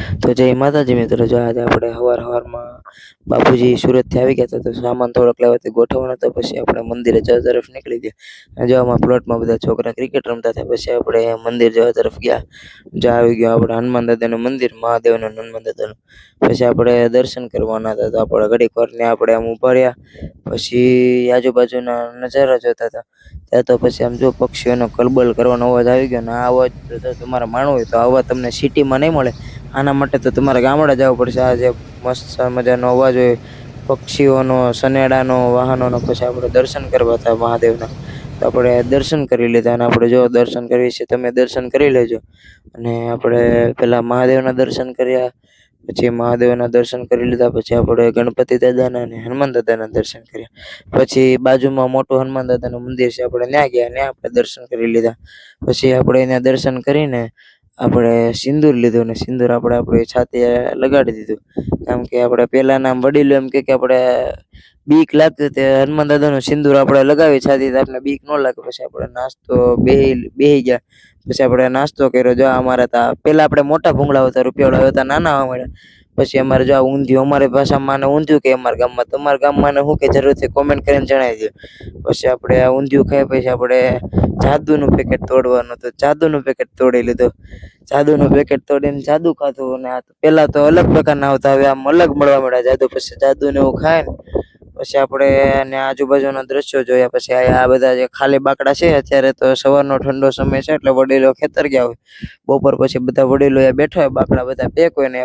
તો જય માતાજી મિત્રો, જો આજે આપણે સવારમાં બાપુજી સુરતથી આવી ગયા હતા, તો સામાન થોડોક લેવાથી ગોઠવવાનો હતો. પછી આપણે મંદિરે જવા તરફ નીકળી ગયા. અને જો આમાં પ્લોટમાં બધા છોકરા ક્રિકેટ રમતા હતા. પછી આપણે મંદિર જવા તરફ ગયા. જો આવી ગયો આપણે હનુમાન દાદાનું મંદિર, મહાદેવનું હનુમાન દાદાનું. પછી આપણે દર્શન કરવાના હતા, તો આપણે ઘડીક વારને આપણે આમ ઊભા રહ્યા. પછી આજુબાજુના નજારા જોતા હતા. ત્યાં તો પછી આમ જો પક્ષીઓનો કલબલ કરવાનો અવાજ આવી ગયો. ને આ અવાજ જો તમારે માણવો હોય તો આવા તમને સિટીમાં નહીં મળે. આના માટે તો તમારે ગામડે જવું પડશે. આ જે મસ્ત મજાનો અવાજ હોય પક્ષીઓનો, સનેડાનો, વાહનોનો. પછી આપણે દર્શન કરવા હતા મહાદેવના, તો આપણે દર્શન કરી લીધા. અને આપણે જો દર્શન કરવી છે તમે દર્શન કરી લેજો. અને આપણે પહેલાં મહાદેવના દર્શન કર્યા. પછી મહાદેવના દર્શન કરી લીધા. પછી આપણે ગણપતિ દાદાના અને હનુમાન દાદાના દર્શન કર્યા. પછી બાજુમાં મોટું હનુમાન દાદાનું મંદિર છે, આપણે ત્યાં ગયા. ત્યાં આપણે દર્શન કરી લીધા. પછી આપણે ત્યાં દર્શન કરીને આપણે સિંદૂર લીધું. ને સિંદૂર આપણે આપણી છાતીએ લગાડી દીધું. કેમ કે આપણે પહેલાંના વડીલો એમ કે આપણે બીક લાગતી તે હનુમાન દાદાનું સિંદૂર આપણે લગાવી છાતી, તો આપણે બીક ન લાગે. પછી આપણે નાસ્તો બેહી ગયા. પછી આપણે નાસ્તો કર્યો. જો અમારે તા પહેલાં આપણે મોટા ભૂંગળા હતા, રૂપિયાવાળા હતા, નાના આવવા મળ્યા. પછી અમારે જો ઊંધિયું, અમારી ભાષામાં આને ઊંધિયું કે અમારા ગામમાં, તમારા ગામમાં ને શું કે જરૂરથી કોમેન્ટ કરીને જણાવી દો. પછી આપણે આ ઊંધિયું ખાઈ પછી આપણે જાદુનું પેકેટ તોડવાનું હતું. જાદુનું પેકેટ તોડી લીધું. જાદુનું પેકેટ તોડીને જાદુ ખાધું. અને આ પહેલાં તો અલગ પ્રકારના આવતા, હવે આમ અલગ મળવા મળ્યા જાદુ. પછી જાદુને એવું ખાય ને પછી આપણે ને આજુબાજુના દ્રશ્યો જોયા. પછી આ બધા જે ખાલી બાકડા છે, અત્યારે તો સવારનો ઠંડો સમય છે એટલે વડીલો ખેતર ગયા હોય. બપોર પછી બધા વડીલો બેઠા હોય, બાકડા બધા પેક હોય ને